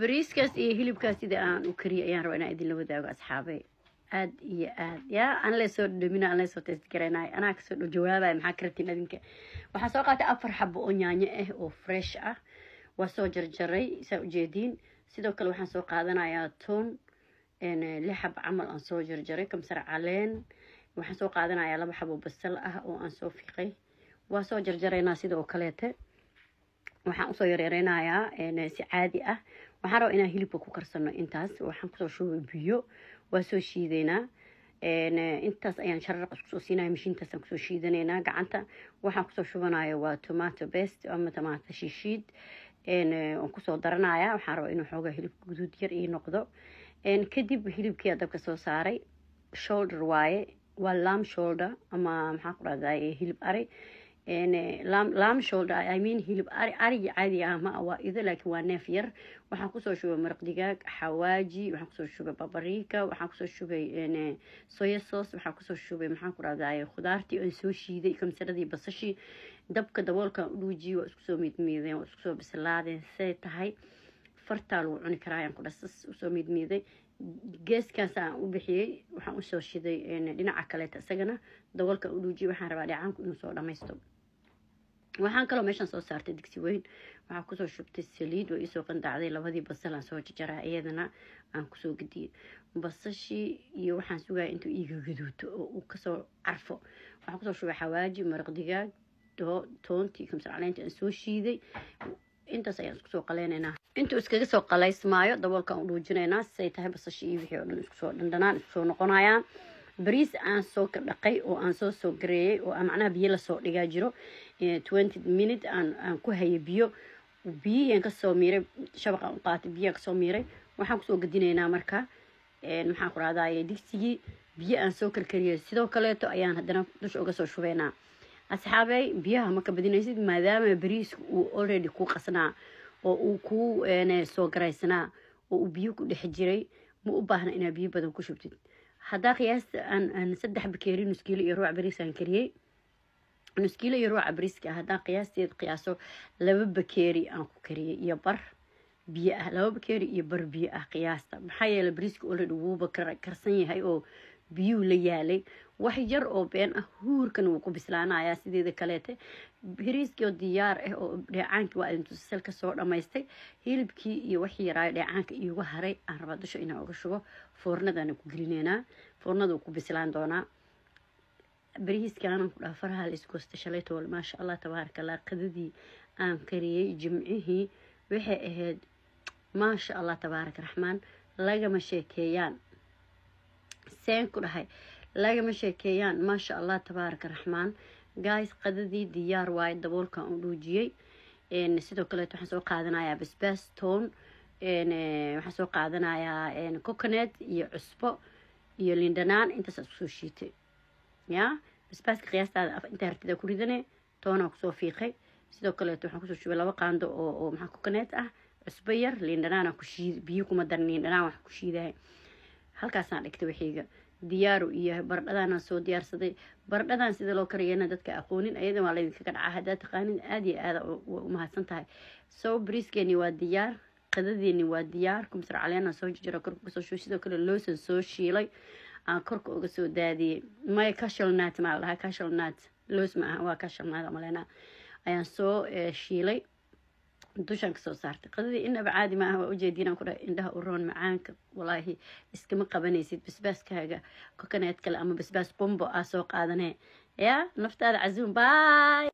بريسكاس إيه هلب كاس إذا أنا وكري أيان رأينا إذا لو ذا أصحابي آد يا أنا لا صوت دمنا أنا صوت تذكرنا أنا أكسر جوابا محكرتين أذنك وحساقات أفر حب أنيانية أو فريش وسو جرجري سو جدين sidoo kale waxaan soo qaadanayaa toon lix xab camal aan soo jarjaray kamsar caleen waxaan soo qaadanayaa laba xabo basal ah oo aan soo fiiqay waa soo jarjaraynaa sidoo kaleete waxaan u soo yareereynayaa si caadi ah waxaan rabaa inaan hilibka ku karsano intaas waxaan ku soo shubay biyo waa soo shiideynaa intaas ayaan shararq isku soo siinaya mishiintaas aan ku soo shiidanaynaa gacanta waxaan ku soo shubanayaa waa tomato paste ama tomato shishiid aan ku soo daranayaa waxaan rabaa inuu xoogaa hilibka guduud yar ii noqdo kadib hilibkii dabka soo saaray shoulder waaye waa lamb shoulder ama maxaa ku dhahdaa hilib ari lamb shoulder I mean hilib ari caadi ah ma waa ida laakiin waa neef yar waxaan ku soo shubay maraq digaag xawaaji waxaan ku soo shubay paprika waxaan ku soo shubay soya sauce waxaan ku soo shubay maxaa ku dhahdaa khudaartii oo soo shiiday kamsaradii basashii dabka daboolka u dhuujiyo waa isku soo miidmiideen waa isku soo bislaadeen say tahay fartaa lagu cuni karaa ayaan ku dhasas usoo miidmiiday geeskaas aan u bixiyey waxaan usoo shiday dhinaca kaleeta isagana daboolka u dhuujiyey waxaan rabaa dheecaanku inuu soo dhamaysto waxaan kaloo meeshaan soo saartay digsi weyn waxaan kusoo shubtay saliid oo iisoo qandacday labadii basal aan soo jajaraa iyadana aan kusoo gediyey basashii iyo waxaan sugaya intuu iiga gaduuto oo uu kasoo carfo waxaan kusoo shubay xawaaji maraq digaag toontii kamsar caleenta aan soo shiiday intaas ayaan isku soo qaleynaynaa intuu iskaga soo qalaysmaayo daboolkaan u dhuujinaynaa say tahay basashii iyo wixii oo dhan isku soo dhandhanaan isku soo noqonayaan bariis aan soo dhaqay oo aan soo gareeyay oo macnaha biyo la soo dhigaa jiro 20 minutes aan ku hayay biyaan ka soo miiray shabaq aan u qaatay biyaan ka soo miiray waxaan ku soo gadinaynaa marka maxaan ku raadayay digsigii biyo aan soo karkariyay sidoo kaleeto ayaan haddana dusha uga soo shubaynaa asxaabay biyaha ma ka badinaysid maadaama bariisku uu already ku qasnaa oo uu ku soo garaysanaa oo uu biyo ku dhex jiray ma u baahna inaad biyo badan ku shubtid haddaa qiyaasta aan 3 bakeeri nus kiilo iyo ruuc bariis aan kariyey nus kiilo iyo ruuc bariiska haddaan qiyaasteed qiyaaso 2 bakeeri aan ku kariyey iyo bar biyo ah 2 bakeeri iyo bar biyo ah qiyaasta maxaa yeelay bariisku already wuu karsan yahay oo biyuu la yaalay wax yar oo been ah huurkan wuu ku bislaanayaa sideeda kaleete bariiskii oo diyaar ah oo dheecaankii waa intuu sal ka soo dhamaystay hilibkii iyo wixii yaraa dheecaanka iigu haray aan rabaa dusha inaan uga shubo foornadana ku gelineynaa foornadu ku bislaan doonaa bariiskan ku dhaafaraha la isku istashalay tool maasha Allah tabaarakallah qadadii aan kariyay jimcihii waxay ahayd maasha Allah tabaaraka raxmaan lagama sheekeeyaan seen ku dhahay lagama sheekeeyaan maasha Allah tabaaraka raxmaan guys qadadii diyaar waay daboolkan u dhuujiyay sidoo kale waxaan soo qaadanayaa basbaas toon waxaan soo qaadanayaa coconut iyo cusbo iyo lindanaan intaas isku soo shiitay ya basbaaska qiyaastada inta hartida ku ridane toona ku soo fiiqay sidoo kale waxaan ku soo shubay 2 qaando oo maxaa coconut ah cusbo yar lindanaan ku shiid biyo kuma darin lindanaan wax ku shiiday halkaasaan dhigtay wixiiga diyaaru iyo baradhadaan soo diyaarsaday baradhadaan sida loo kariyana dadka aqoonin ayada waa la idinka dhacaa hadaa taqaanin aad iyo aad u mahadsan tahay soo bariiskeeni waa diyaar qadadeeni waa diyaar kumsar caleena soo jira korka soo shuu sidoo kale loosan soo shiilay aan korka uga soo daadiyay may cashelnut ma laha cashelnut loos ma waa cashelnut malena ayaan soo shiilay dushan ka soo saartay qadadii inaba caadi ma aha waa ujeedinaan ku dhahay indhaha u roon macaanka walaahi iskama qabanaysid basbaaskaaga coconut kale ama basbaas qumbo soo qaadanee ya naftaada casuum bye